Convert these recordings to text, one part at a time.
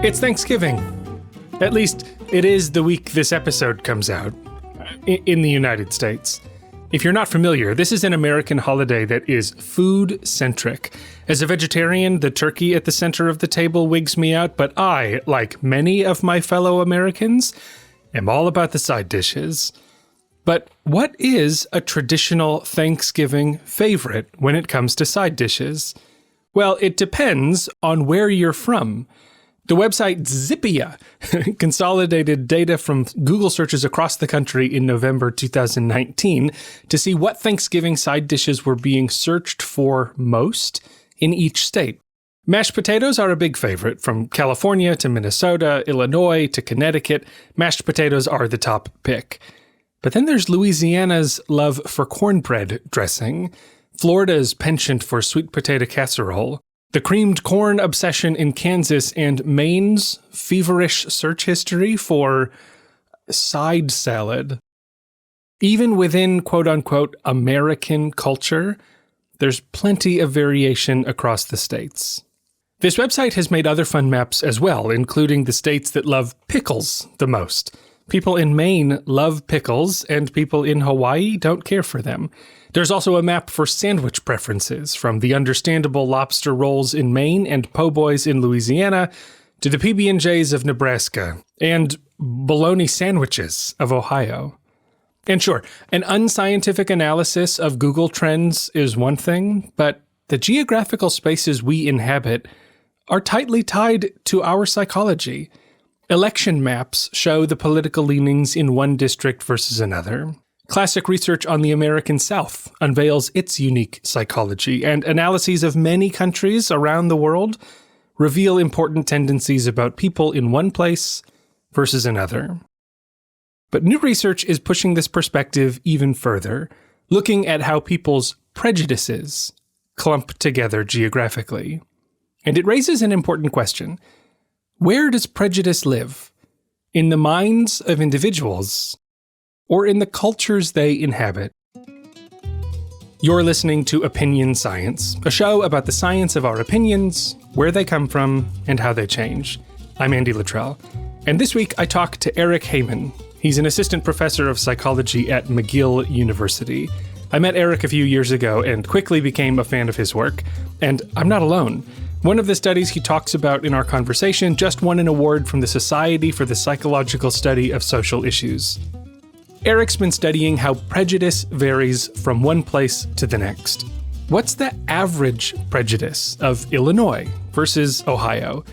It's Thanksgiving. At least, it is the week this episode comes out in the United States. If you're not familiar, this is an American holiday that is food-centric. As a vegetarian, the turkey at the center of the table wigs me out, but I, like many of my fellow Americans, am all about the side dishes. But what is a traditional Thanksgiving favorite when it comes to side dishes? Well, it depends on where you're from. The website Zippia consolidated data from Google searches across the country in November 2019 to see what Thanksgiving side dishes were being searched for most in each state. Mashed potatoes are a big favorite. From California to Minnesota, Illinois to Connecticut, mashed potatoes are the top pick. But then there's Louisiana's love for cornbread dressing, Florida's penchant for sweet potato casserole, the creamed corn obsession in Kansas, and Maine's feverish search history for side salad. Even within quote-unquote American culture, there's plenty of variation across the states. This website has made other fun maps as well, including the states that love pickles the most. People in Maine love pickles, and people in Hawaii don't care for them. There's also a map for sandwich preferences, from the understandable lobster rolls in Maine and po' boys in Louisiana to the PB&Js of Nebraska and bologna sandwiches of Ohio. And sure, an unscientific analysis of Google Trends is one thing, but the geographical spaces we inhabit are tightly tied to our psychology. Election maps show the political leanings in one district versus another. Classic research on the American South unveils its unique psychology, and analyses of many countries around the world reveal important tendencies about people in one place versus another. But new research is pushing this perspective even further, looking at how people's prejudices clump together geographically. And it raises an important question. Where does prejudice live? In the minds of individuals, or in the cultures they inhabit? You're listening to Opinion Science, a show about the science of our opinions, where they come from, and how they change. I'm Andy Luttrell, and this week I talk to Eric Hehman. He's an assistant professor of psychology at McGill University. I met Eric a few years ago and quickly became a fan of his work, and I'm not alone. One of the studies he talks about in our conversation just won an award from the Society for the Psychological Study of Social Issues. Eric's been studying how prejudice varies from one place to the next. What's the average prejudice of Illinois versus Ohio?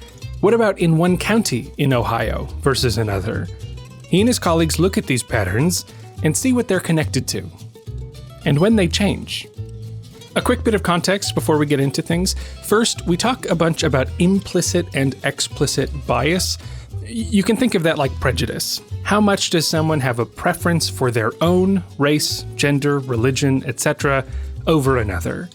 What about in one county in Ohio versus another? He and his colleagues look at these patterns and see what they're connected to, and when they change. A quick bit of context before we get into things. First, we talk a bunch about implicit and explicit bias. You can think of that like prejudice. How much does someone have a preference for their own race, gender, religion, etc. over another?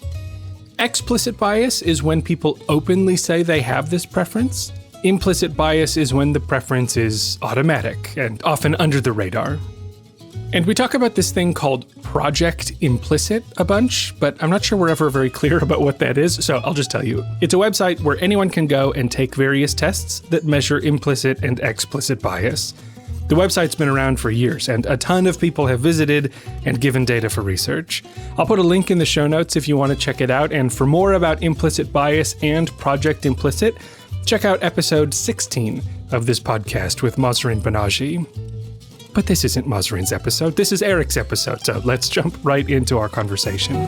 Explicit bias is when people openly say they have this preference. Implicit bias is when the preference is automatic and often under the radar. And we talk about this thing called Project Implicit a bunch, but I'm not sure we're ever very clear about what that is, so I'll just tell you. It's a website where anyone can go and take various tests that measure implicit and explicit bias. The website's been around for years, and a ton of people have visited and given data for research. I'll put a link in the show notes if you want to check it out, and for more about implicit bias and Project Implicit, check out episode 16 of this podcast with Mahzarin Banaji. But this isn't Mahzarin's episode, this is Eric's episode, so let's jump right into our conversation.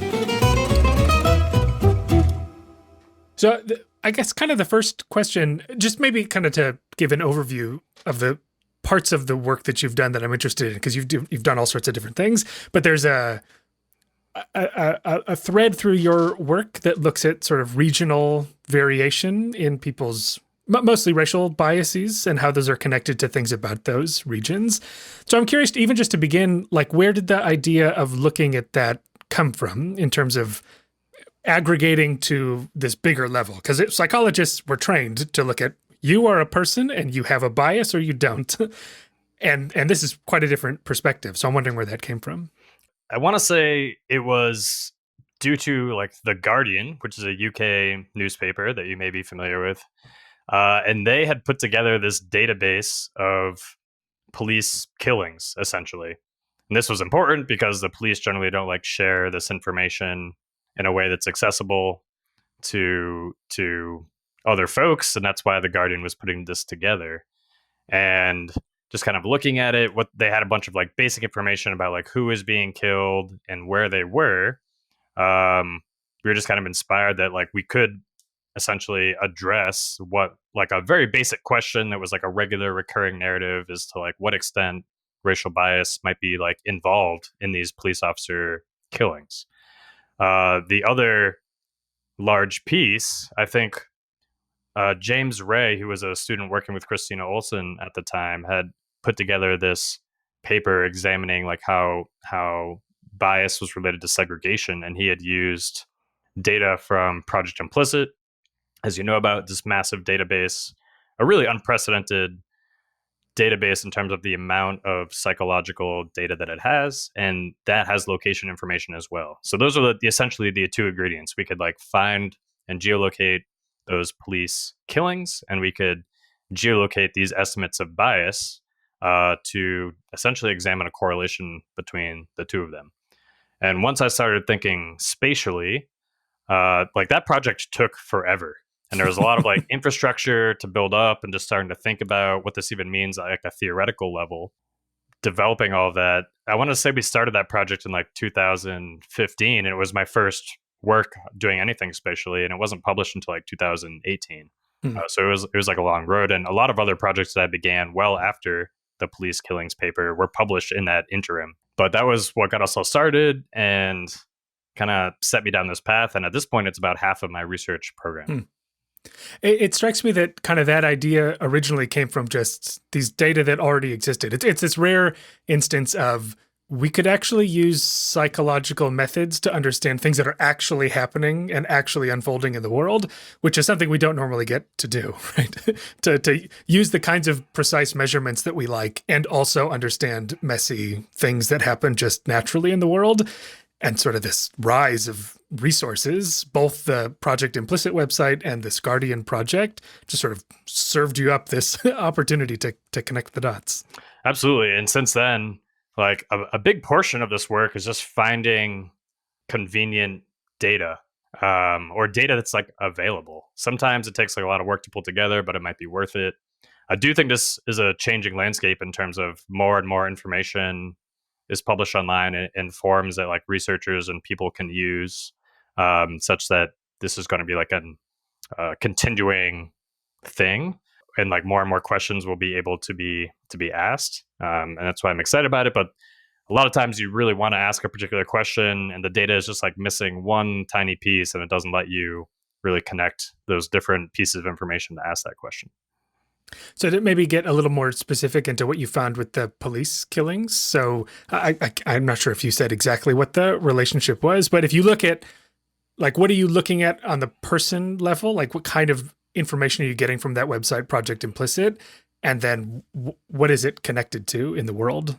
So I guess kind of the first question, just maybe kind of to give an overview of the parts of the work that you've done that I'm interested in, because you've done all sorts of different things, but there's a thread through your work that looks at sort of regional variation in people's mostly racial biases and how those are connected to things about those regions. So I'm curious, even just to begin, like, where did the idea of looking at that come from in terms of aggregating to this bigger level? Because psychologists were trained to look at, you are a person and you have a bias or you don't. And this is quite a different perspective. So I'm wondering where that came from. I want to say it was due to like The Guardian, which is a UK newspaper that you may be familiar with. And they had put together this database of police killings, essentially. And this was important because the police generally don't like share this information in a way that's accessible to other folks, and that's why the Guardian was putting this together. And just kind of looking at it, what they had a bunch of like basic information about like who was being killed and where they were. We were just kind of inspired that like we could essentially address what like a very basic question that was like a regular recurring narrative is to like what extent racial bias might be like involved in these police officer killings. The other large piece, I think, James Ray, who was a student working with Christina Olson at the time, had put together this paper examining like how bias was related to segregation, and he had used data from Project Implicit, as you know about, this massive database, a really unprecedented database in terms of the amount of psychological data that it has, and that has location information as well. So those are essentially the two ingredients. We could like find and geolocate those police killings, and we could geolocate these estimates of bias to essentially examine a correlation between the two of them. And once I started thinking spatially, like that project took forever. And there was a lot of like infrastructure to build up and just starting to think about what this even means at like a theoretical level, developing all of that. I want to say we started that project in like 2015, and it was my first work doing anything spatially, and it wasn't published until like 2018. So it was like a long road, and a lot of other projects that I began well after the police killings paper were published in that interim. But that was what got us all started and kind of set me down this path. And at this point, it's about half of my research program. It strikes me that kind of that idea originally came from just these data that already existed. It's this rare instance of we could actually use psychological methods to understand things that are actually happening and actually unfolding in the world, which is something we don't normally get to do, right? to use the kinds of precise measurements that we like and also understand messy things that happen just naturally in the world. And sort of this rise of resources, both the Project Implicit website and this Guardian project, just sort of served you up this opportunity to connect the dots. Absolutely. And since then, like a big portion of this work is just finding convenient data, or data that's like available. Sometimes it takes like a lot of work to pull together, but it might be worth it. I do think this is a changing landscape in terms of more and more information is published online in forms that like researchers and people can use, such that this is going to be like a continuing thing, and like more and more questions will be able to be asked, and that's why I'm excited about it. But a lot of times you really want to ask a particular question, and the data is just like missing one tiny piece, and it doesn't let you really connect those different pieces of information to ask that question. So to maybe get a little more specific into what you found with the police killings. So I'm not sure if you said exactly what the relationship was, but if you look at, like, what are you looking at on the person level? Like, what kind of information are you getting from that website, Project Implicit? And then what is it connected to in the world?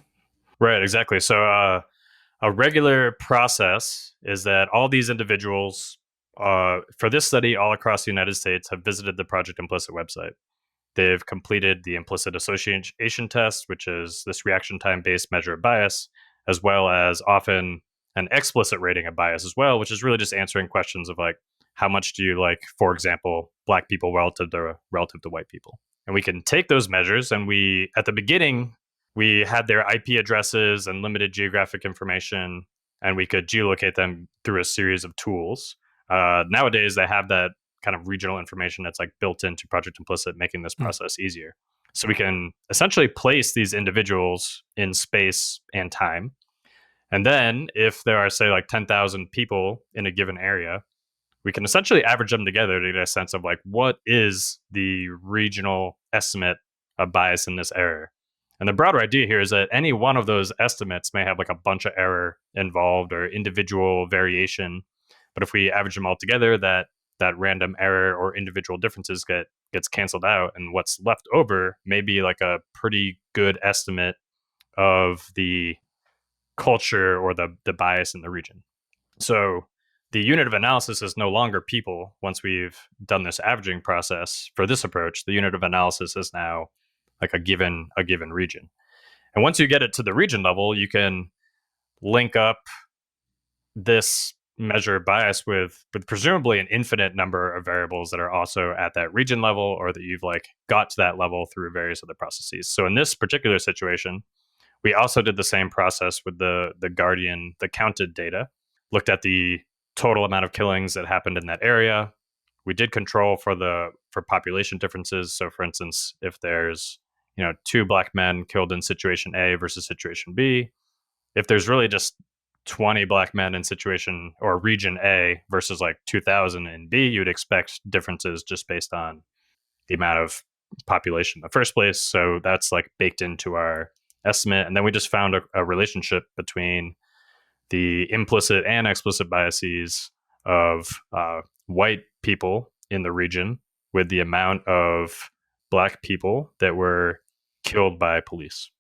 Right, exactly. So a regular process is that all these individuals for this study all across the United States have visited the Project Implicit website. They've completed the implicit association test, which is this reaction time based measure of bias, as well as often an explicit rating of bias as well, which is really just answering questions of like, how much do you like, for example, Black people relative to white people? And we can take those measures, and we, at the beginning, we had their IP addresses and limited geographic information, and we could geolocate them through a series of tools. Nowadays, they have that kind of regional information that's like built into Project Implicit, making this process easier. So we can essentially place these individuals in space and time. And then if there are, say, like 10,000 people in a given area, we can essentially average them together to get a sense of like, what is the regional estimate of bias in this area? And the broader idea here is that any one of those estimates may have like a bunch of error involved or individual variation. But if we average them all together, that random error or individual differences gets canceled out, and what's left over may be like a pretty good estimate of the culture or the bias in the region. So the unit of analysis is no longer people. Once we've done this averaging process for this approach, the unit of analysis is now like a given region. And once you get it to the region level, you can link up this measure of bias with presumably an infinite number of variables that are also at that region level, or that you've like got to that level through various other processes. So in this particular situation, we also did the same process with the Guardian, the counted data, looked at the total amount of killings that happened in that area. We did control for population differences. So for instance, if there's 2 black men killed in situation A versus situation B, if there's really just 20 black men in situation or region A versus like 2,000 in B, you'd expect differences just based on the amount of population in the first place. So that's like baked into our estimate. And then we just found a relationship between the implicit and explicit biases of white people in the region with the amount of black people that were killed by police.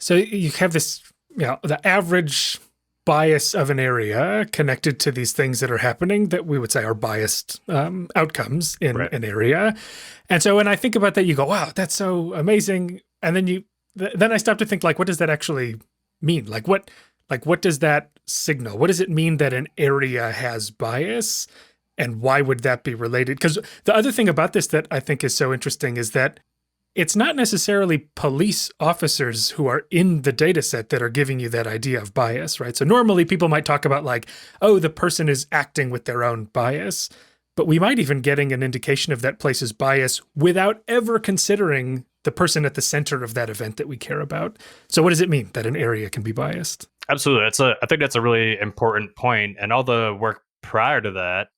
So you have this, the average bias of an area connected to these things that are happening that we would say are biased outcomes in an area. And so when I think about that, you go, wow, that's so amazing. And then I stop to think, like, what does that actually mean? What does that signal? What does it mean that an area has bias? And why would that be related? Because the other thing about this that I think is so interesting is that it's not necessarily police officers who are in the data set that are giving you that idea of bias, right? So normally people might talk about like, oh, the person is acting with their own bias, but we might even getting an indication of that place's bias without ever considering the person at the center of that event that we care about. So what does it mean that an area can be biased? Absolutely. I think that's a really important point. And all the work prior to that,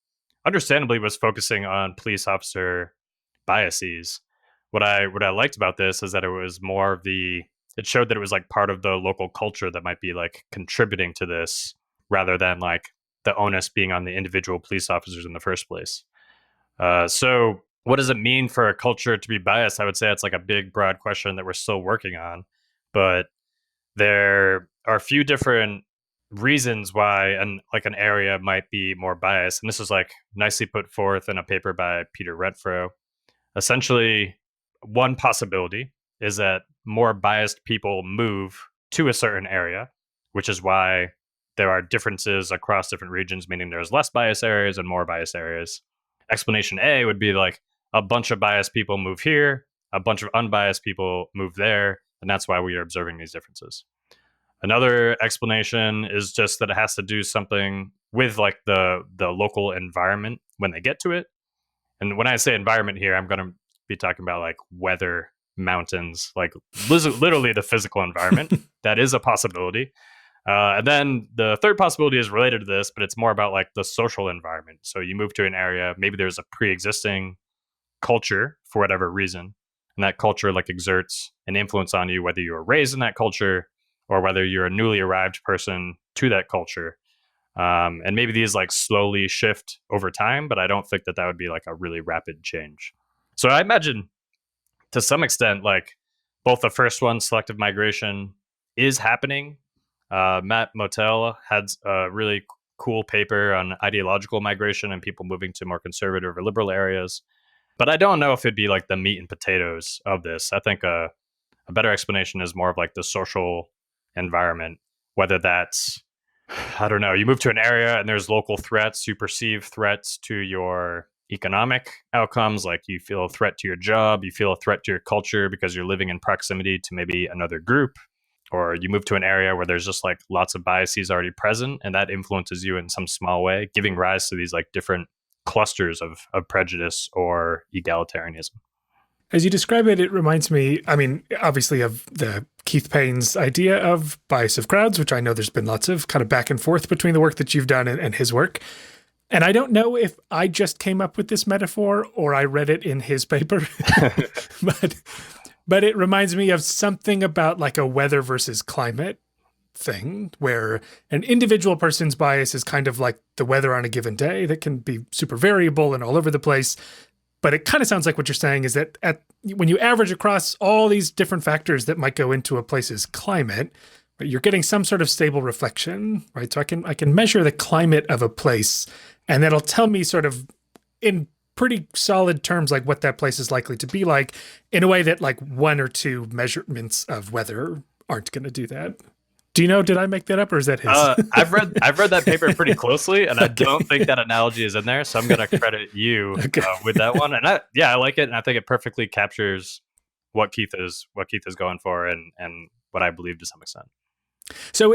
understandably, was focusing on police officer biases. What I liked about this is that it was more of it showed that it was like part of the local culture that might be like contributing to this, rather than like the onus being on the individual police officers in the first place. So what does it mean for a culture to be biased? I would say it's like a big, broad question that we're still working on. But there are a few different reasons why an area might be more biased. And this is like nicely put forth in a paper by Peter Renfro. Essentially, one possibility is that more biased people move to a certain area, which is why there are differences across different regions, meaning there's less biased areas and more biased areas. Explanation A would be like a bunch of biased people move here, a bunch of unbiased people move there, and that's why we are observing these differences. Another explanation is just that it has to do something with like the local environment when they get to it. And when I say environment here, I'm going to be talking about like weather, mountains, like literally the physical environment. That is a possibility. And then the third possibility is related to this, but it's more about like the social environment. So you move to an area, maybe there's a pre-existing culture for whatever reason, and that culture like exerts an influence on you, whether you were raised in that culture or whether you're a newly arrived person to that culture. And maybe these like slowly shift over time, but I don't think that would be like a really rapid change. So I imagine to some extent, like both the first one, selective migration, is happening. Matt Motel had a really cool paper on ideological migration and people moving to more conservative or liberal areas. But I don't know if it'd be like the meat and potatoes of this. I think a better explanation is more of like the social environment, whether that's, I don't know, you move to an area and there's local threats, you perceive threats to your economic outcomes, like you feel a threat to your job, you feel a threat to your culture because you're living in proximity to maybe another group, or you move to an area where there's just like lots of biases already present and that influences you in some small way, giving rise to these like different clusters of prejudice or egalitarianism. As you describe it, it reminds me, I mean, obviously of the Keith Payne's idea of bias of crowds, which I know there's been lots of kind of back and forth between the work that you've done and his work. And I don't know if I just came up with this metaphor or I read it in his paper, but it reminds me of something about like a weather versus climate thing where an individual person's bias is kind of like the weather on a given day that can be super variable and all over the place. But it kind of sounds like what you're saying is that when you average across all these different factors that might go into a place's climate, You're getting some sort of stable reflection, right? So I can measure the climate of a place, and that'll tell me sort of in pretty solid terms like what that place is likely to be like, in a way that like one or two measurements of weather aren't going to do that. Do you know? Did I make that up, or is that his? I've read that paper pretty closely, and I Okay. don't think that analogy is in there. So I'm going to credit you Okay. with that one. And I like it, and I think it perfectly captures what Keith is going for, and what I believe to some extent. So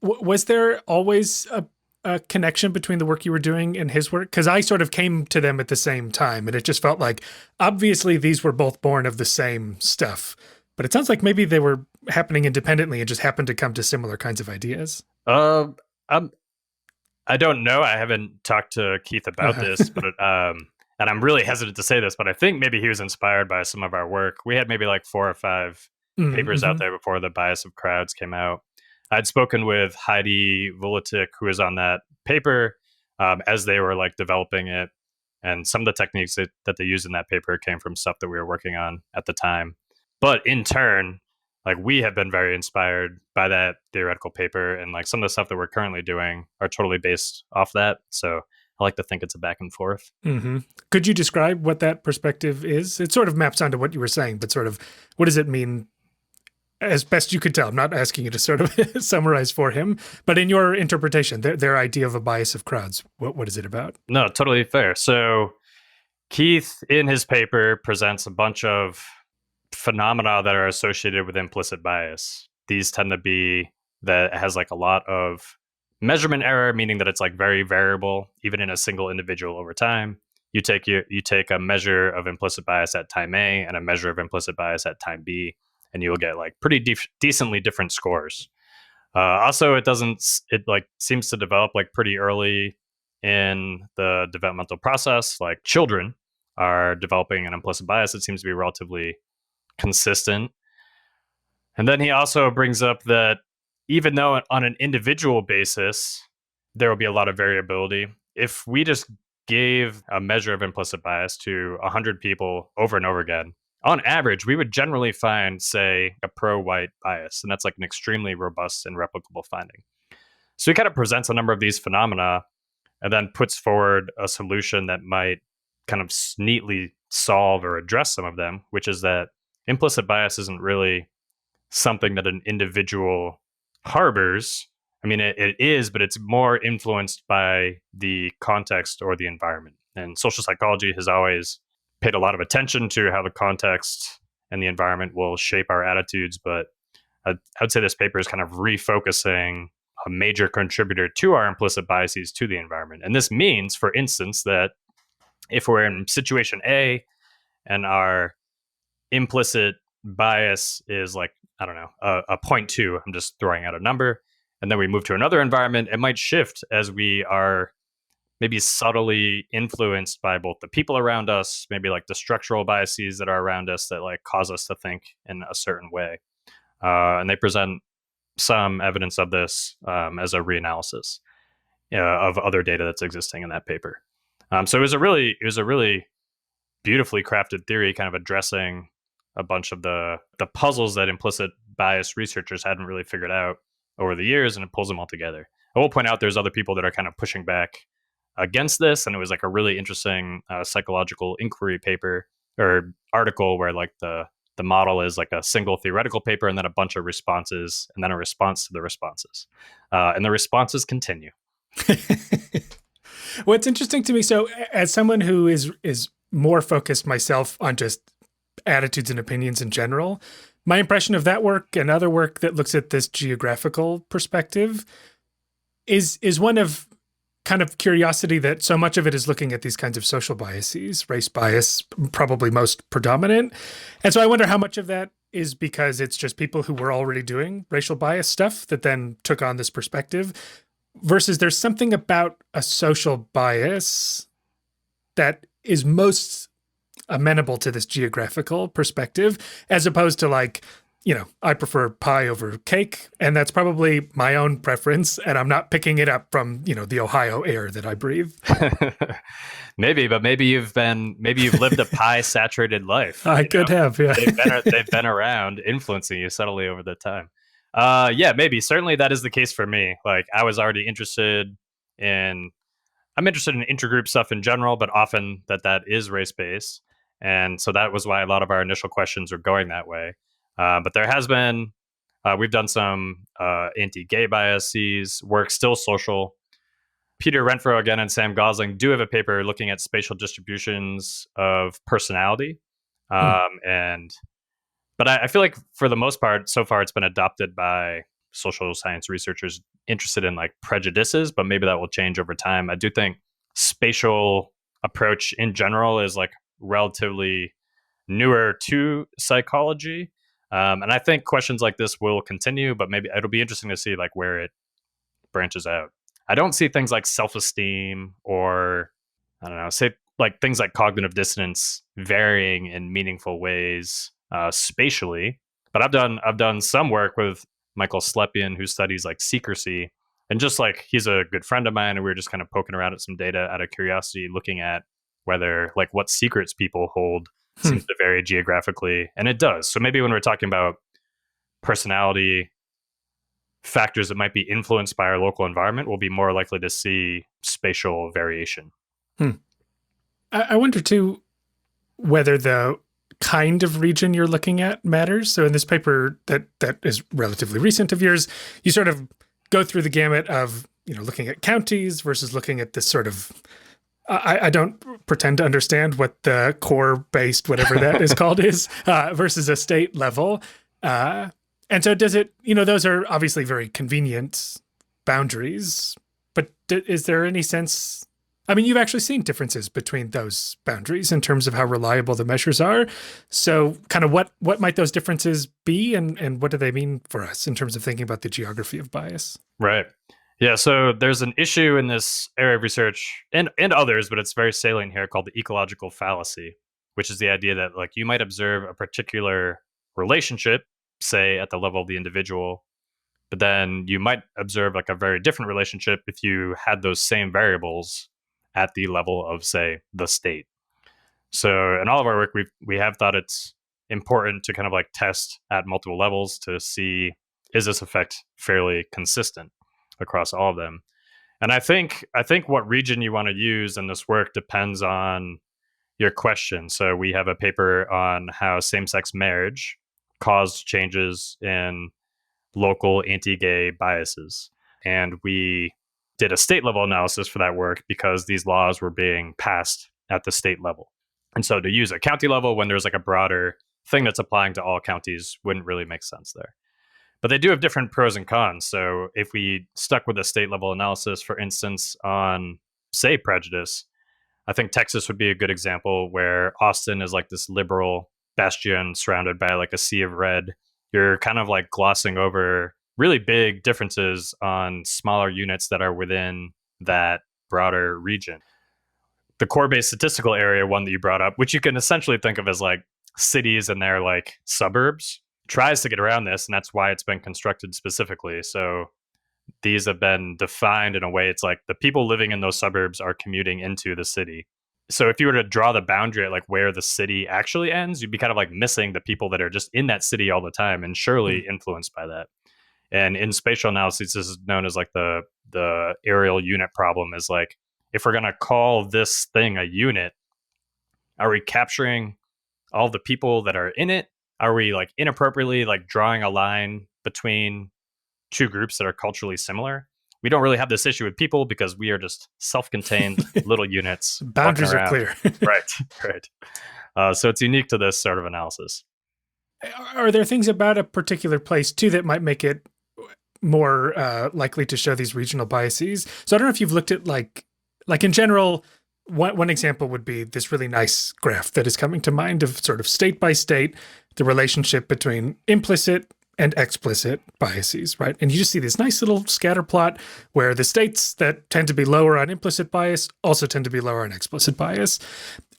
was there always a connection between the work you were doing and his work? Because I sort of came to them at the same time, and it just felt like obviously these were both born of the same stuff. But it sounds like maybe they were happening independently and just happened to come to similar kinds of ideas. Um, I don't know. I haven't talked to Keith about this, but and I'm really hesitant to say this, but I think maybe he was inspired by some of our work. We had maybe like 4 or 5 papers out there before the bias of crowds came out. I'd spoken with Heidi Volatik, who was on that paper, as they were like developing it, and some of the techniques that they used in that paper came from stuff that we were working on at the time. But in turn, like we have been very inspired by that theoretical paper, and like some of the stuff that we're currently doing are totally based off that. So I like to think it's a back and forth. Mm-hmm. Could you describe what that perspective is? It sort of maps onto what you were saying, but sort of what does it mean as best you could tell? I'm not asking you to sort of summarize for him, but in your interpretation, their idea of a bias of crowds, what is it about? No, totally fair. So Keith, in his paper, presents a bunch of phenomena that are associated with implicit bias. These tend to be that it has like a lot of measurement error, meaning that it's like very variable, even in a single individual over time. You take a measure of implicit bias at time A and a measure of implicit bias at time B, and you'll get like pretty decently different scores. Also, it like seems to develop like pretty early in the developmental process. Like children are developing an implicit bias that seems to be relatively consistent. And then he also brings up that even though on an individual basis, there will be a lot of variability, if we just gave a measure of implicit bias to 100 people over and over again, on average, we would generally find, say, a pro-white bias. And that's like an extremely robust and replicable finding. So he kind of presents a number of these phenomena and then puts forward a solution that might kind of neatly solve or address some of them, which is that implicit bias isn't really something that an individual harbors. I mean, it is, but it's more influenced by the context or the environment. And social psychology has always paid a lot of attention to how the context and the environment will shape our attitudes. But I'd say this paper is kind of refocusing a major contributor to our implicit biases to the environment. And this means, for instance, that if we're in situation A and our implicit bias is like, I don't know, a 0.2, I'm just throwing out a number, and then we move to another environment, it might shift as we are maybe subtly influenced by both the people around us, maybe like the structural biases that are around us that like cause us to think in a certain way. And they present some evidence of this as a reanalysis of other data that's existing in that paper. So it was a really beautifully crafted theory, kind of addressing a bunch of the puzzles that implicit bias researchers hadn't really figured out over the years, and it pulls them all together. I will point out there's other people that are kind of pushing back against this, and it was like a really interesting psychological inquiry paper or article where like the model is like a single theoretical paper and then a bunch of responses and then a response to the responses, and the responses continue. What's interesting to me, so as someone who is more focused myself on just attitudes and opinions in general, my impression of that work and other work that looks at this geographical perspective is one of kind of curiosity that so much of it is looking at these kinds of social biases, race bias, probably most predominant. And so I wonder how much of that is because it's just people who were already doing racial bias stuff that then took on this perspective, versus there's something about a social bias that is most amenable to this geographical perspective, as opposed to like, you know, I prefer pie over cake, and that's probably my own preference, and I'm not picking it up from, you know, the Ohio air that I breathe. Maybe you've lived a pie saturated life. I could have, yeah. They've been around influencing you subtly over the time. Yeah, maybe. Certainly that is the case for me. Like I was already interested in I'm interested in intergroup stuff in general, but often that is race based. And so that was why a lot of our initial questions were going that way. But there has been, we've done some anti gay biases, work still social. Peter Renfro again and Sam Gosling do have a paper looking at spatial distributions of personality. Hmm. And but I feel like for the most part, so far it's been adopted by social science researchers interested in like prejudices, but maybe that will change over time. I do think spatial approach in general is like relatively newer to psychology. And I think questions like this will continue, but maybe it'll be interesting to see like where it branches out. I don't see things like self-esteem or I don't know, say like things like cognitive dissonance varying in meaningful ways spatially. But I've done some work with Michael Slepian, who studies like secrecy, and just like he's a good friend of mine, and we were just kind of poking around at some data out of curiosity, looking at whether like what secrets people hold Hmm. seems to vary geographically, and it does. So maybe when we're talking about personality factors that might be influenced by our local environment, we'll be more likely to see spatial variation. Hmm. I wonder too whether the kind of region you're looking at matters. So in this paper that is relatively recent of yours, you sort of go through the gamut of looking at counties versus looking at this sort of I don't pretend to understand what the core based whatever that is called is versus a state level. And so does it, those are obviously very convenient boundaries, but is there any sense? I mean, you've actually seen differences between those boundaries in terms of how reliable the measures are. So kind of what might those differences be and what do they mean for us in terms of thinking about the geography of bias? Right. Yeah. So there's an issue in this area of research and others, but it's very salient here called the ecological fallacy, which is the idea that like you might observe a particular relationship, say at the level of the individual, but then you might observe like a very different relationship if you had those same variables at the level of, say, the state. So in all of our work, we have thought it's important to kind of like test at multiple levels to see is this effect fairly consistent across all of them. And I think what region you want to use in this work depends on your question. So we have a paper on how same-sex marriage caused changes in local anti-gay biases. And we did a state level analysis for that work because these laws were being passed at the state level. And so to use a county level when there's like a broader thing that's applying to all counties wouldn't really make sense there. But they do have different pros and cons. So if we stuck with a state level analysis, for instance, on, say, prejudice, I think Texas would be a good example where Austin is like this liberal bastion surrounded by like a sea of red. You're kind of like glossing over really big differences on smaller units that are within that broader region. The core based statistical area one that you brought up, which you can essentially think of as like cities and their like suburbs, tries to get around this, and that's why it's been constructed specifically. So these have been defined in a way it's like the people living in those suburbs are commuting into the city. So if you were to draw the boundary at like where the city actually ends, you'd be kind of like missing the people that are just in that city all the time and surely influenced by that. And in spatial analysis, this is known as like the aerial unit problem is like, if we're going to call this thing a unit, are we capturing all the people that are in it? Are we like inappropriately like drawing a line between two groups that are culturally similar? We don't really have this issue with people because we are just self-contained little units. Boundaries are clear. Right, right. So it's unique to this sort of analysis. Are there things about a particular place too that might make it more likely to show these regional biases? So I don't know if you've looked at like in general, one example would be this really nice graph that is coming to mind of sort of state by state, the relationship between implicit and explicit biases, right? And you just see this nice little scatter plot where the states that tend to be lower on implicit bias also tend to be lower on explicit bias.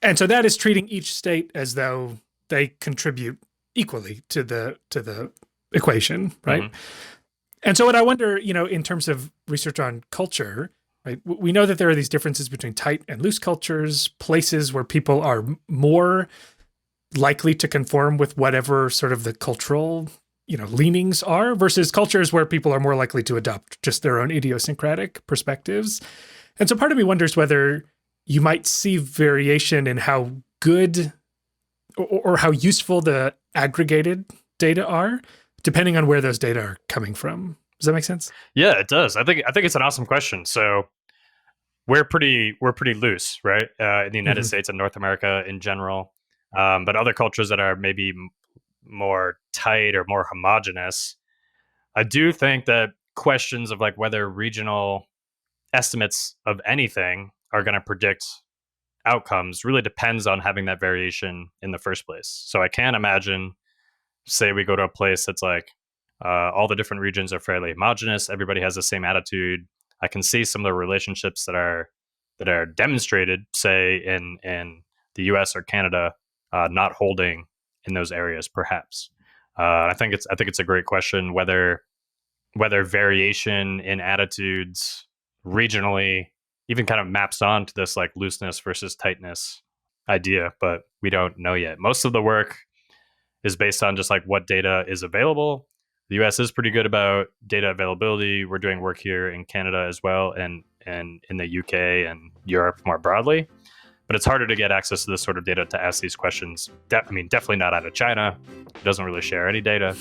And so that is treating each state as though they contribute equally to the equation, right? Mm-hmm. And so what I wonder, in terms of research on culture, right? We know that there are these differences between tight and loose cultures, places where people are more likely to conform with whatever sort of the cultural leanings are versus cultures where people are more likely to adopt just their own idiosyncratic perspectives. And so part of me wonders whether you might see variation in how good or how useful the aggregated data are, depending on where those data are coming from. Does that make sense? Yeah, it does. I think it's an awesome question. So we're pretty loose, right? In the United States and North America in general, but other cultures that are maybe more tight or more homogenous, I do think that questions of like whether regional estimates of anything are going to predict outcomes really depends on having that variation in the first place. So I can't imagine, say we go to a place that's like all the different regions are fairly homogenous, everybody has the same attitude. I can see some of the relationships that are demonstrated, say in the U.S. or Canada, not holding in those areas, perhaps. I think it's a great question whether variation in attitudes regionally even kind of maps on to this like looseness versus tightness idea, but we don't know yet. Most of the work is based on just like what data is available. The US is pretty good about data availability. We're doing work here in Canada as well, and in the UK and Europe more broadly. But it's harder to get access to this sort of data to ask these questions. Definitely not out of China. It doesn't really share any data.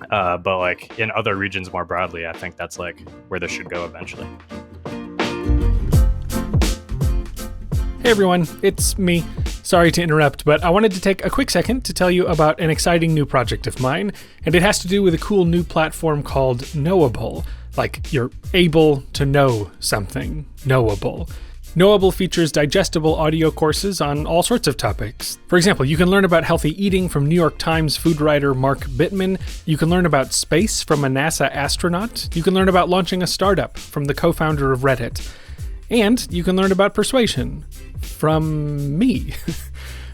But like in other regions more broadly, I think that's like where this should go eventually. Hey everyone, it's me. Sorry to interrupt, but I wanted to take a quick second to tell you about an exciting new project of mine, and it has to do with a cool new platform called Knowable. Like you're able to know something. Knowable. Knowable features digestible audio courses on all sorts of topics. For example, you can learn about healthy eating from New York Times food writer Mark Bittman. You can learn about space from a NASA astronaut. You can learn about launching a startup from the co-founder of Reddit. And you can learn about persuasion from me.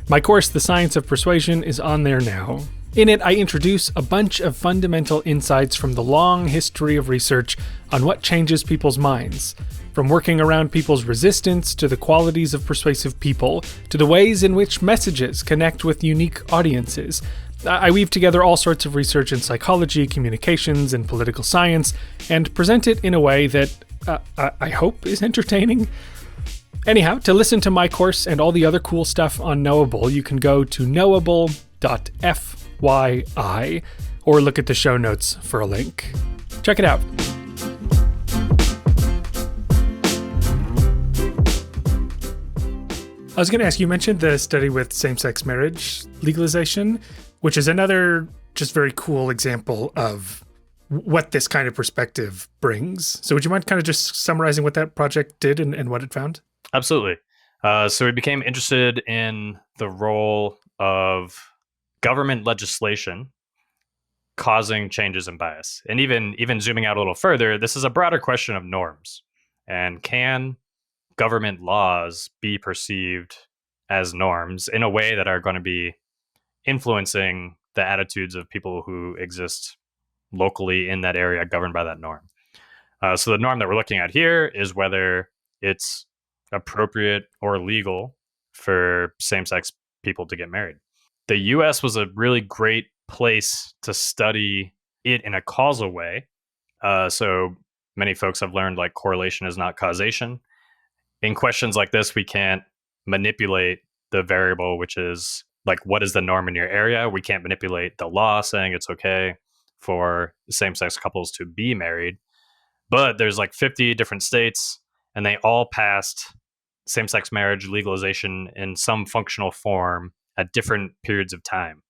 My course, The Science of Persuasion, is on there now. In it, I introduce a bunch of fundamental insights from the long history of research on what changes people's minds. From working around people's resistance to the qualities of persuasive people, to the ways in which messages connect with unique audiences. I weave together all sorts of research in psychology, communications, and political science, and present it in a way that I hope is entertaining. Anyhow, to listen to my course and all the other cool stuff on Knowable, you can go to knowable.fyi or look at the show notes for a link. Check it out. I was going to ask, you mentioned the study with same-sex marriage legalization, which is another just very cool example of what this kind of perspective brings. So would you mind kind of just summarizing what that project did and what it found? Absolutely. So we became interested in the role of government legislation causing changes in bias. And even zooming out a little further, this is a broader question of norms. And can government laws be perceived as norms in a way that are going to be influencing the attitudes of people who exist locally in that area governed by that norm? So the norm that we're looking at here is whether it's appropriate or legal for same-sex people to get married. The US was a really great place to study it in a causal way. So many folks have learned like correlation is not causation. In questions like this, we can't manipulate the variable, which is like, what is the norm in your area? We can't manipulate the law saying it's okay for same-sex couples to be married. But there's like 50 different states, and they all passed same-sex marriage legalization in some functional form at different periods of time.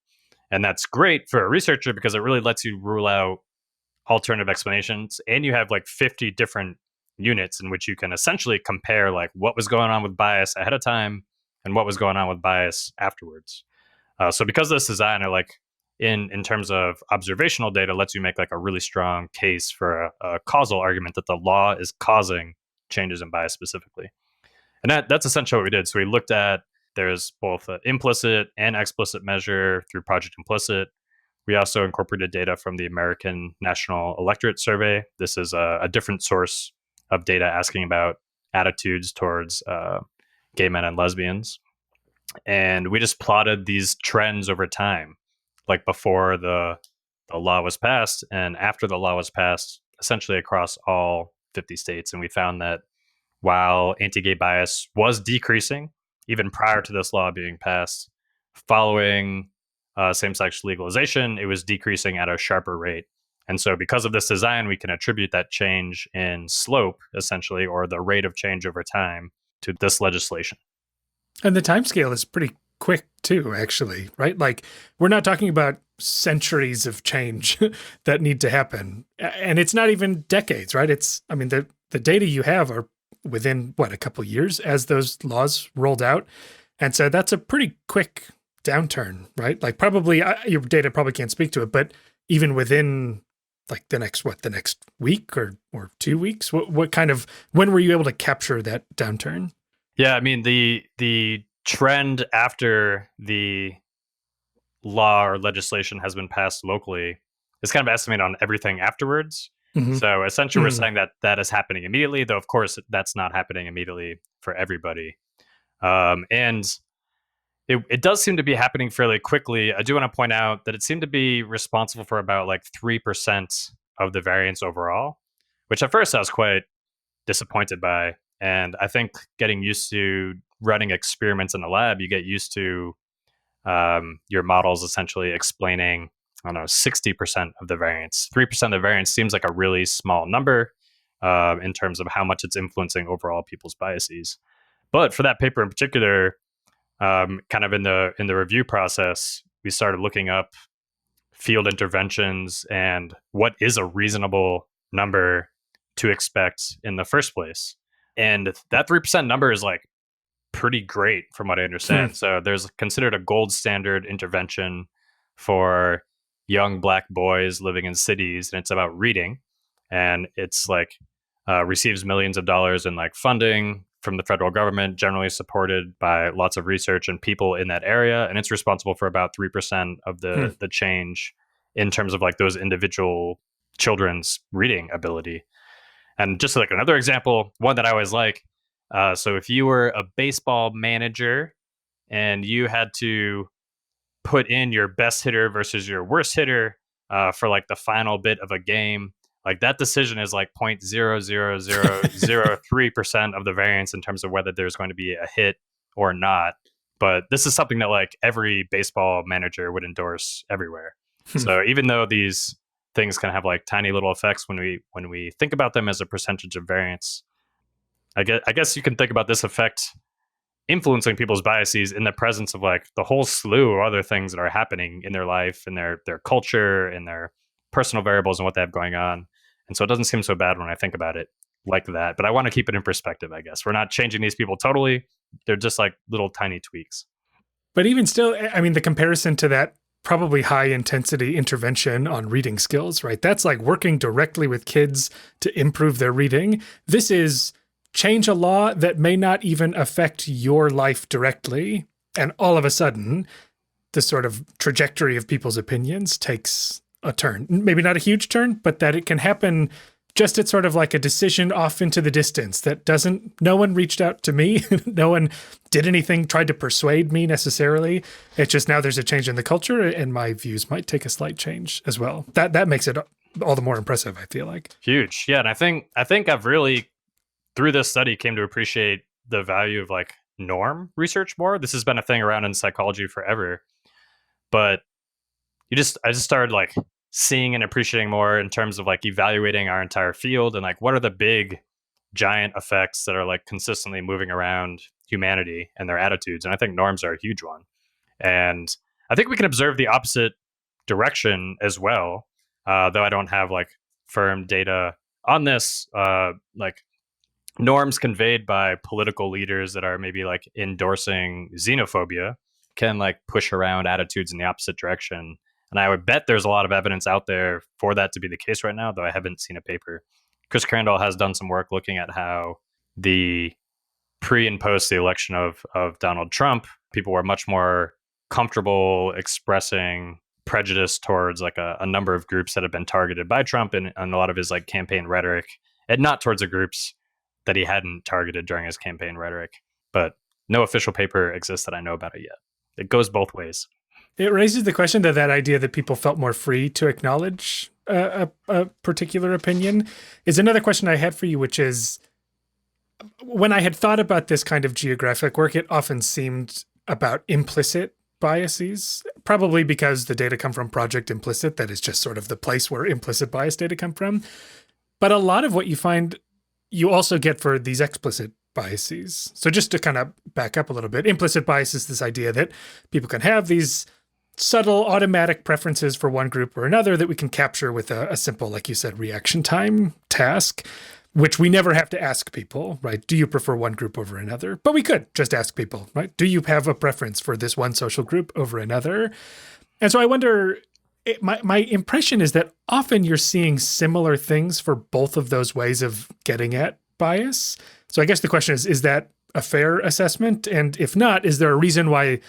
And that's great for a researcher because it really lets you rule out alternative explanations. And you have like 50 different units in which you can essentially compare like what was going on with bias ahead of time and what was going on with bias afterwards. So because of this design, like in terms of observational data, lets you make like a really strong case for a causal argument that the law is causing changes in bias specifically. And that's essentially what we did. So we looked at, there's both an implicit and explicit measure through Project Implicit. We also incorporated data from the American National Electorate Survey. This is a different source of data asking about attitudes towards gay men and lesbians. And we just plotted these trends over time, like before the the law was passed, and after the law was passed, essentially across all 50 states. And we found that while anti-gay bias was decreasing, even prior to this law being passed, following same-sex legalization, it was decreasing at a sharper rate. And so because of this design, we can attribute that change in slope, essentially, or the rate of change over time to this legislation. And the time scale is pretty quick too, actually, right? Like we're not talking about centuries of change that need to happen. And it's not even decades, right? I mean, the data you have are within what, a couple years as those laws rolled out. And so that's a pretty quick downturn, right? Like probably your data probably can't speak to it, but even within like the next week or 2 weeks, what kind of, when were you able to capture that downturn? Yeah, I mean the trend after the law or legislation has been passed locally is kind of estimated on everything afterwards. Mm-hmm. So essentially, we're saying that that is happening immediately, though of course that's not happening immediately for everybody. And it does seem to be happening fairly quickly. I do want to point out that it seemed to be responsible for about like 3% of the variance overall, which at first I was quite disappointed by. And I think getting used to running experiments in the lab, you get used to your models essentially explaining, I don't know, 60% of the variance. 3% of the variance seems like a really small number in terms of how much it's influencing overall people's biases. But for that paper in particular, kind of in the review process, we started looking up field interventions and what is a reasonable number to expect in the first place. And that 3% number is like pretty great from what I understand. So there's considered a gold standard intervention for young Black boys living in cities, and it's about reading. And it's like receives millions of dollars in like funding from the federal government, generally supported by lots of research and people in that area. And it's responsible for about 3% of the change in terms of like those individual children's reading ability. And just like another example, one that I always like. So if you were a baseball manager and you had to put in your best hitter versus your worst hitter for like the final bit of a game, like that decision is like 0.00003% of the variance in terms of whether there's going to be a hit or not. But this is something that like every baseball manager would endorse everywhere. So even though these things can have like tiny little effects when we think about them as a percentage of variance, I guess you can think about this effect influencing people's biases in the presence of like the whole slew of other things that are happening in their life, in their culture, in their personal variables and what they have going on. And so it doesn't seem so bad when I think about it like that. But I want to keep it in perspective, I guess. We're not changing these people totally. They're just like little tiny tweaks. But even still, I mean, the comparison to that probably high intensity intervention on reading skills, right? That's like working directly with kids to improve their reading. This is change a law that may not even affect your life directly. And all of a sudden, the sort of trajectory of people's opinions takes a turn. Maybe not a huge turn, but that it can happen just at sort of like a decision off into the distance that no one reached out to me. No one did anything, tried to persuade me necessarily. It's just now there's a change in the culture and my views might take a slight change as well. That makes it all the more impressive, I feel like. Huge. Yeah. And I think I've really, through this study, came to appreciate the value of like norm research more. This has been a thing around in psychology forever. But I just started like seeing and appreciating more in terms of like evaluating our entire field and like what are the big giant effects that are like consistently moving around humanity and their attitudes. And I think norms are a huge one. And I think we can observe the opposite direction as well, though I don't have like firm data on this. Like norms conveyed by political leaders that are maybe like endorsing xenophobia can like push around attitudes in the opposite direction. And I would bet there's a lot of evidence out there for that to be the case right now, though I haven't seen a paper. Chris Crandall has done some work looking at how the pre and post the election of Donald Trump, people were much more comfortable expressing prejudice towards like a number of groups that have been targeted by Trump and a lot of his like campaign rhetoric, and not towards the groups that he hadn't targeted during his campaign rhetoric. But no official paper exists that I know about it yet. It goes both ways. It raises the question that idea that people felt more free to acknowledge a particular opinion is another question I had for you, which is when I had thought about this kind of geographic work, it often seemed about implicit biases, probably because the data come from Project Implicit, that is just sort of the place where implicit bias data come from. But a lot of what you find, you also get for these explicit biases. So just to kind of back up a little bit, implicit bias is this idea that people can have these subtle automatic preferences for one group or another that we can capture with a simple, like you said, reaction time task, which we never have to ask people, right? Do you prefer one group over another? But we could just ask people, right? Do you have a preference for this one social group over another? And so I wonder, my impression is that often you're seeing similar things for both of those ways of getting at bias. So I guess the question is that a fair assessment? And if not, is there a reason why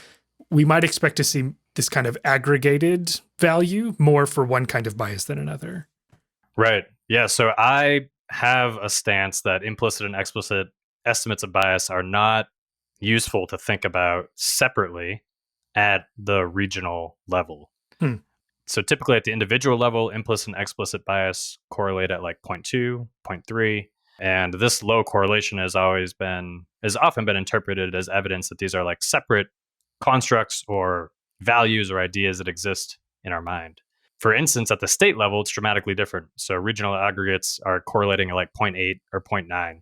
we might expect to see this kind of aggregated value more for one kind of bias than another? Right. Yeah. So I have a stance that implicit and explicit estimates of bias are not useful to think about separately at the regional level. So typically at the individual level, implicit and explicit bias correlate at like 0.2, 0.3. And this low correlation has often been interpreted as evidence that these are like separate constructs or values or ideas that exist in our mind. For instance, at the state level, it's dramatically different. So regional aggregates are correlating at like 0.8 or 0.9.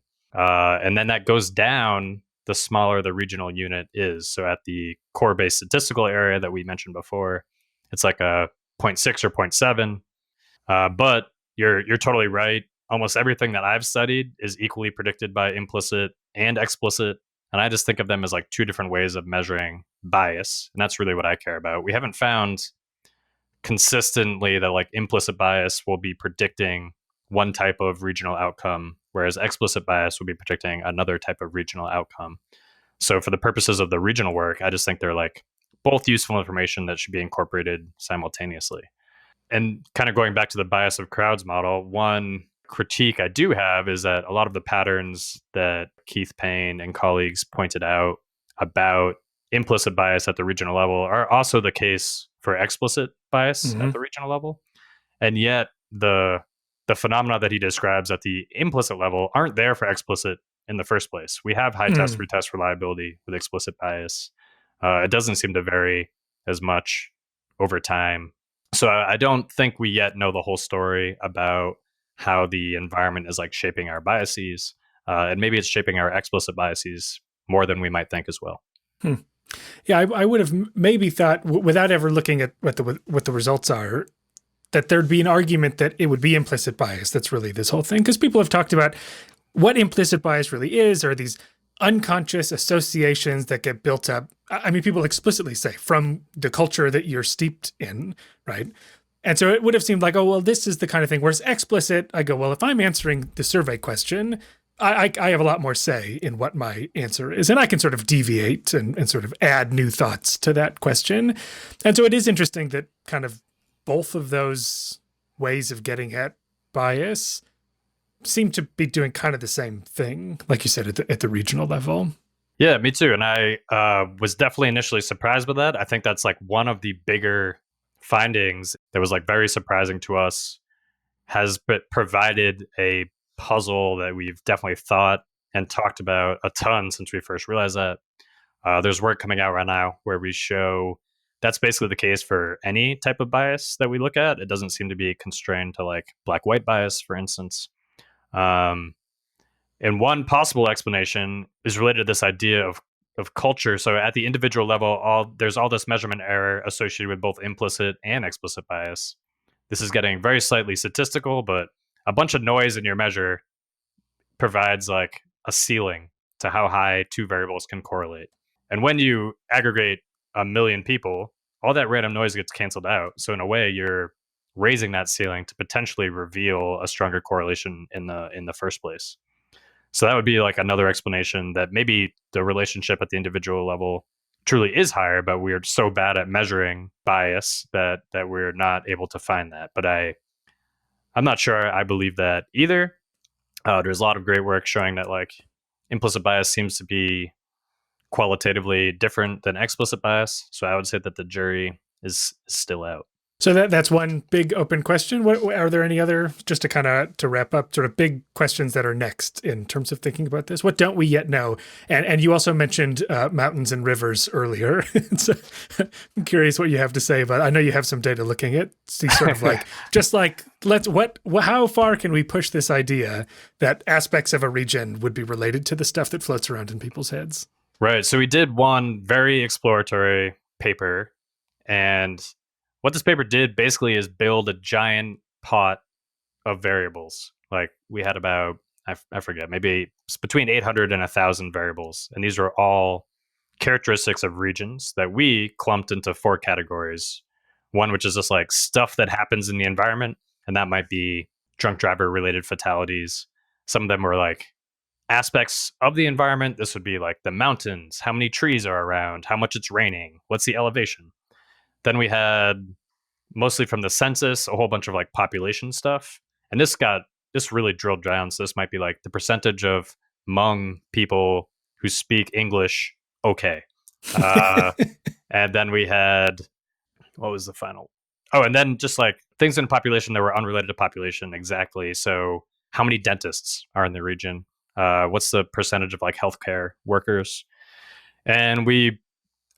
And then that goes down the smaller the regional unit is. So at the core-based statistical area that we mentioned before, it's like a 0.6 or 0.7. But you're totally right. Almost everything that I've studied is equally predicted by implicit and explicit. And I just think of them as like two different ways of measuring bias. And that's really what I care about. We haven't found consistently that like implicit bias will be predicting one type of regional outcome, whereas explicit bias will be predicting another type of regional outcome. So for the purposes of the regional work, I just think they're like both useful information that should be incorporated simultaneously. And kind of going back to the bias of crowds model, one critique I do have is that a lot of the patterns that Keith Payne and colleagues pointed out about implicit bias at the regional level are also the case for explicit bias at the regional level. And yet the phenomena that he describes at the implicit level aren't there for explicit in the first place. We have high test retest reliability with explicit bias. It doesn't seem to vary as much over time. So I don't think we yet know the whole story about how the environment is like shaping our biases. And maybe it's shaping our explicit biases more than we might think as well. Yeah, I would have maybe thought, without ever looking at what the results are, that there'd be an argument that it would be implicit bias. That's really this whole thing. Because people have talked about what implicit bias really is, are these unconscious associations that get built up. I mean, people explicitly say from the culture that you're steeped in, right? And so it would have seemed like, oh, well, this is the kind of thing. Whereas explicit, I go, well, if I'm answering the survey question, I have a lot more say in what my answer is. And I can sort of deviate and sort of add new thoughts to that question. And so it is interesting that kind of both of those ways of getting at bias seem to be doing kind of the same thing, like you said, at the regional level. Yeah, me too. And I was definitely initially surprised by that. I think that's like one of the bigger findings that was like very surprising to us, has provided a puzzle that we've definitely thought and talked about a ton since we first realized that. There's work coming out right now where we show that's basically the case for any type of bias that we look at. It doesn't seem to be constrained to like black-white bias, for instance. And one possible explanation is related to this idea of culture. So at the individual level, there's all this measurement error associated with both implicit and explicit bias. This is getting very slightly statistical, but a bunch of noise in your measure provides like a ceiling to how high two variables can correlate. And when you aggregate 1 million people, all that random noise gets canceled out. So in a way, you're raising that ceiling to potentially reveal a stronger correlation in the first place. So that would be like another explanation that maybe the relationship at the individual level truly is higher, but we're so bad at measuring bias that we're not able to find that. But I'm not sure I believe that either. There's a lot of great work showing that like implicit bias seems to be qualitatively different than explicit bias. So I would say that the jury is still out. So that's one big open question. What are there any other, just to kind of to wrap up, sort of big questions that are next in terms of thinking about this? What don't we yet know? And you also mentioned mountains and rivers earlier. So I'm curious what you have to say about. I know you have some data looking at sort of like just like how far can we push this idea that aspects of a region would be related to the stuff that floats around in people's heads? Right. So we did one very exploratory paper, and what this paper did basically is build a giant pot of variables. Like we had about, I forget, maybe it's between 800 and 1,000 variables. And these were all characteristics of regions that we clumped into 4 categories. One, which is just like stuff that happens in the environment. And that might be drunk driver related fatalities. Some of them were like aspects of the environment. This would be like the mountains, how many trees are around, how much it's raining, what's the elevation. Then we had, mostly from the census, a whole bunch of like population stuff. And this really drilled down. So this might be like the percentage of Hmong people who speak English okay. And then we had, what was the final? Oh, and then just like things in population that were unrelated to population exactly. So how many dentists are in the region? What's the percentage of like healthcare workers? And we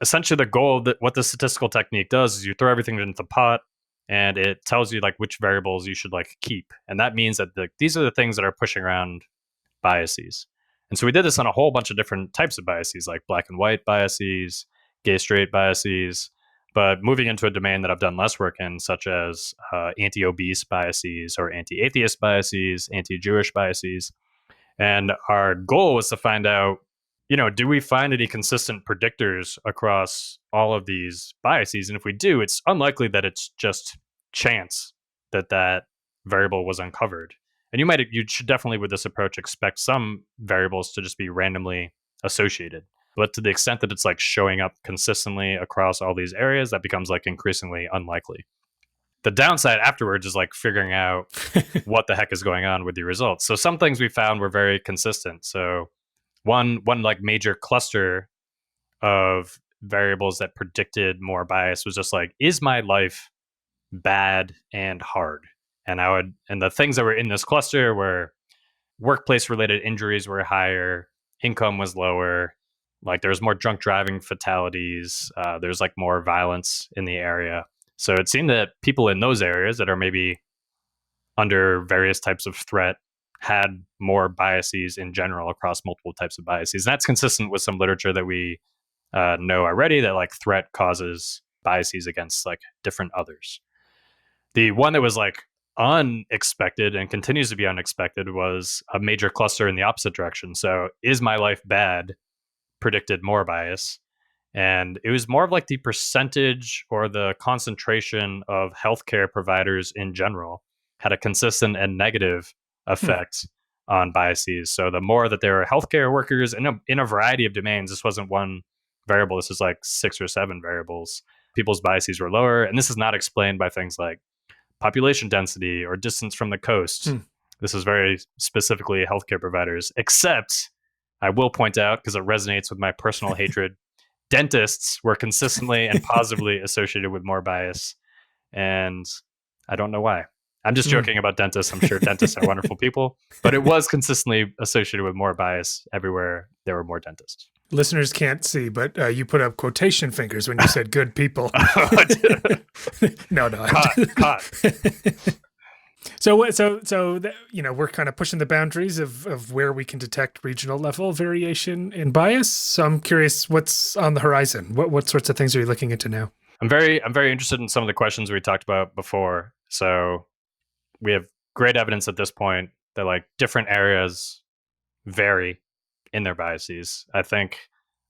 essentially, the goal that what the statistical technique does is you throw everything into the pot, and it tells you like which variables you should like keep. And that means that these are the things that are pushing around biases. And so we did this on a whole bunch of different types of biases, like black and white biases, gay straight biases. But moving into a domain that I've done less work in, such as anti-obese biases or anti-atheist biases, anti-Jewish biases. And our goal was to find out, do we find any consistent predictors across all of these biases? And if we do, it's unlikely that it's just chance that variable was uncovered. And you should definitely, with this approach, expect some variables to just be randomly associated. But to the extent that it's like showing up consistently across all these areas, that becomes like increasingly unlikely. The downside afterwards is like figuring out what the heck is going on with the results. So some things we found were very consistent. So one like major cluster of variables that predicted more bias was just like, is my life bad and hard? And the things that were in this cluster were workplace related injuries were higher, income was lower, like there was more drunk driving fatalities, there's like more violence in the area. So it seemed that people in those areas that are maybe under various types of threat had more biases in general across multiple types of biases. And that's consistent with some literature that we know already, that like threat causes biases against like different others. The one that was like unexpected and continues to be unexpected was a major cluster in the opposite direction. So is my life bad predicted more bias? And it was more of like the percentage or the concentration of healthcare providers in general had a consistent and negative effect on biases. So the more that there are healthcare workers in a variety of domains, this wasn't one variable, this is like 6 or 7 variables, people's biases were lower. And this is not explained by things like population density or distance from the coast. This is very specifically healthcare providers, except I will point out, because it resonates with my personal hatred, dentists were consistently and positively associated with more bias. And I don't know why. I'm just joking about dentists. I'm sure dentists are wonderful people, but it was consistently associated with more bias everywhere there were more dentists. Listeners can't see, but you put up quotation fingers when you said good people. No. Caught. So we're kind of pushing the boundaries of where we can detect regional level variation in bias. So I'm curious, what's on the horizon? What sorts of things are you looking into now? I'm very interested in some of the questions we talked about before. So we have great evidence at this point that like different areas vary in their biases. I think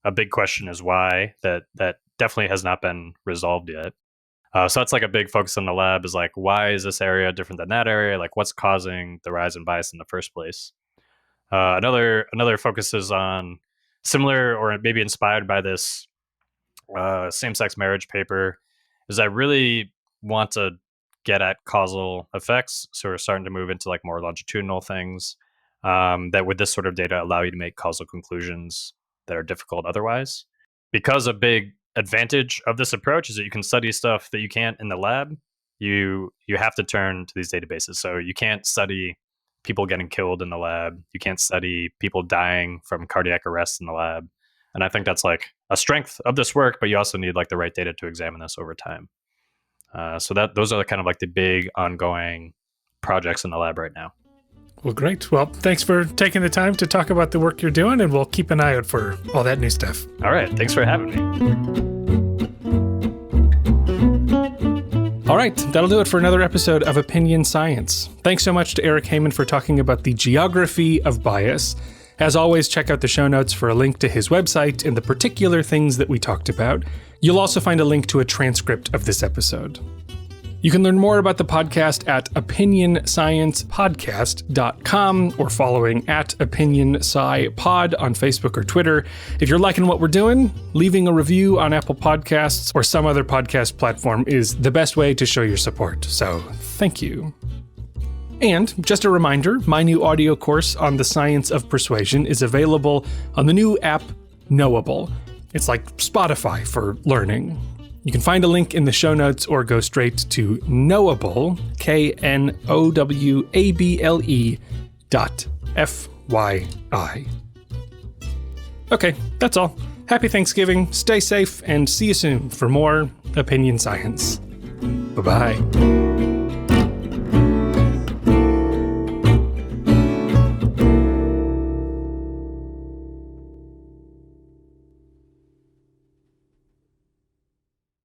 a big question is why. That definitely has not been resolved yet. So that's like a big focus in the lab, is like, why is this area different than that area? Like, what's causing the rise in bias in the first place? Another focus is on similar or maybe inspired by this same-sex marriage paper, is I really want to get at causal effects. So we're starting to move into like more longitudinal things that with this sort of data allow you to make causal conclusions that are difficult otherwise. Because a big advantage of this approach is that you can study stuff that you can't in the lab. You have to turn to these databases. So you can't study people getting killed in the lab. You can't study people dying from cardiac arrest in the lab. And I think that's like a strength of this work, but you also need like the right data to examine this over time. So those are kind of like the big ongoing projects in the lab right now. Well, great. Well, thanks for taking the time to talk about the work you're doing, and we'll keep an eye out for all that new stuff. All right. Thanks for having me. All right. That'll do it for another episode of Opinion Science. Thanks so much to Eric Hehman for talking about the geography of bias. As always, check out the show notes for a link to his website and the particular things that we talked about. You'll also find a link to a transcript of this episode. You can learn more about the podcast at opinionsciencepodcast.com or following at OpinionSciPod on Facebook or Twitter. If you're liking what we're doing, leaving a review on Apple Podcasts or some other podcast platform is the best way to show your support. So thank you. And just a reminder, my new audio course on the science of persuasion is available on the new app Knowable. It's like Spotify for learning. You can find a link in the show notes or go straight to Knowable, KNOWABLE.FYI. Okay, that's all. Happy Thanksgiving, stay safe, and see you soon for more Opinion Science. Bye-bye.